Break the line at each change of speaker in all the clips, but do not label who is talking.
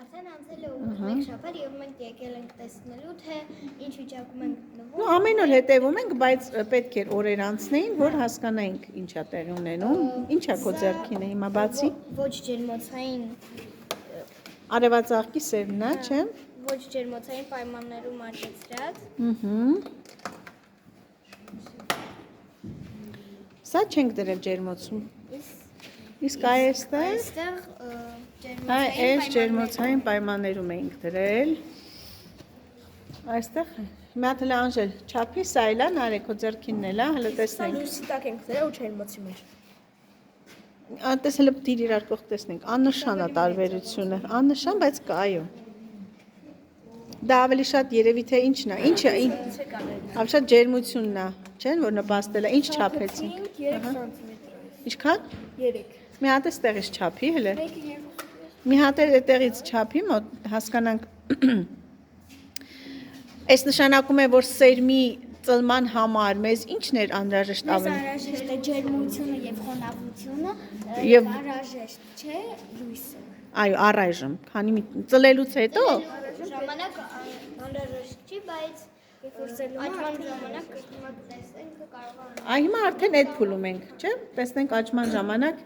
Արդեն անցել է ուղիղ մեկ շաբաթ եւ մենք եկել ենք տեսնելու թե ինչ վիճակում ենք գտնվում։
Ամեն օր հետևում ենք, բայց պետք է օրեր անցնեին, որ հասկանայինք ինչա տեղի ունենում, ինչա քո ձեռքին է հիմա բացի։
Ոչ ջերմոցային
Արևածաղկի սերն է, չէ՞։
Ոչ ջերմոցային պայմաններում աճեցրած։
Սա չենք դրել ջերմոցում։ Իսկ այստեղ այս ջերմոցային պայմաններում էինք դրել։ Այստեղ մի հատ էլ Անժել, չափի սա էլ է, նարեկ քո ձեռքինն էլ է, հələ տեսնենք։
Լույսի տակ ենք դրել ու ջերմոցի մեջ։
Այդտես հələ դիր իրար կողք տեսնենք։ Աննշան է տարբերությունը, աննշան, բայց կա այո։ Դա ավելի շատ երևի թե ինչն է, ինչը, ավելի շատ ջերմությունն է, չէ՞, որ նպաստել է, ինչ չափեցինք։
3 սանտիմետր։
Ինչքան։
3։
Մի հատ էստեղից չափի, հələ։ Մի հատ էտեղից չափի, մոտ հասկանանք։ Այս նշանակում է, որ սերմի ծլման համար մեզ ինչն էր անհրաժեշտ ավելի։
Մեզ անհրաժեշտ է ջերմությունը եւ խոնավությունը,
Եվ
անհրաժեշտ չէ լույսը։
Այո, առայժմ, քանի ծլելուց հետո
Ժամանակ անհրաժեշտ չի, բայց աճման ժամանակ հիմա տեսնենք կարող է։
Այ հիմա արդեն այդ փուլում ենք, չէ՞։ Տեսնենք աճման ժամանակ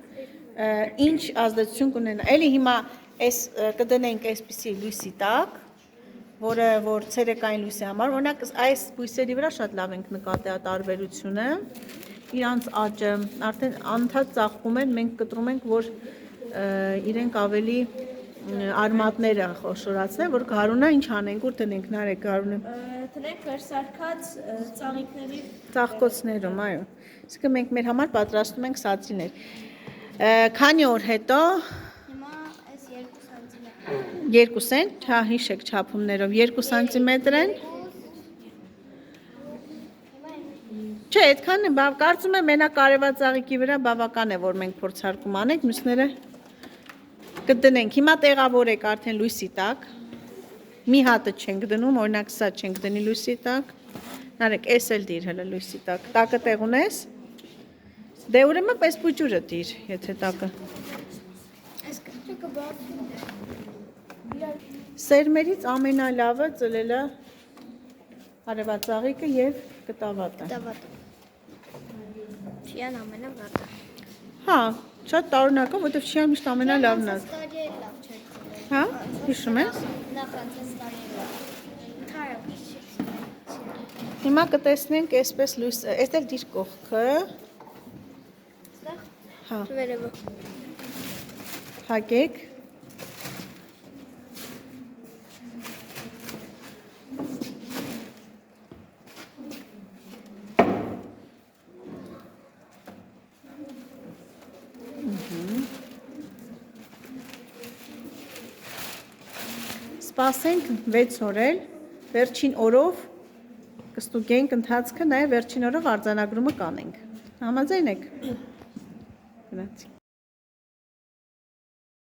ինչ ազդեցություն կունենա։ Էլի հիմա այս կդնենք այսպիսի լույսի տակ, որը որ ցերեկային լույսի համար, օրինակ այս բույսերի վրա շատ լավ ենք նկատի տարբերությունը։ Իրանց աճը արդեն անդադ ծաղկում են, մենք կտրում ենք, որ իրենք ավելի արմատները խոշորացնեն, որ գարունը ինչ անենք, ուր տնենք, նարեկ գարունը։
Տնենք վերսարկած ծաղիկների
Ծաղկոցներում, այո։ Իսկ մենք մեր համար պատրաստում ենք սացիներ։ Քանի օր հետո
հիմա այս 2 սանտիմետր։
2 են, հա հիշեք չափումներով 2 սանտիմետր են։ Չէ, այդքան կարծում եմ մենակ արևածաղիկի վրա բավական է, որ մենք փորձարկում անենք, մյուսները կդնենք։ Հիմա տեղավորեք արդեն լույսի տակ։ Մի հատը չենք դնում, օրինակ սա չենք դնի լույսի տակ։ Նարեկ, էս էլ դիր հələ լույսի տակ։ Տակը տեղ ունես։ Դե ուրեմն պես փուջուրը դիր, եթե տակը։
Այս կճուկը բացում է։
Սերմերից ամենալավը ծլելը արևածաղիկը եւ կտավատը։
Դավատը։ Չիան ամենավատը։
Հա, շատ տարօրինակ է, որովհետեւ չիան միշտ ամենալավն է։
Ստարի է լավ չէ։
Հա, հիշում ես։
Նախ անցած տարի է լավ։ Թարը։
Հիմա կտեսնենք այսպես լույս, այստեղ դիր կողքը։ Հա,
Վերևը։
հագեք։ Սպասենք 6 օր էլ, վերջին օրով կստուգենք ընթացքը, նաև վերջին օրով արձանագրումը կանենք։ Համաձայն եք։ Գնացի։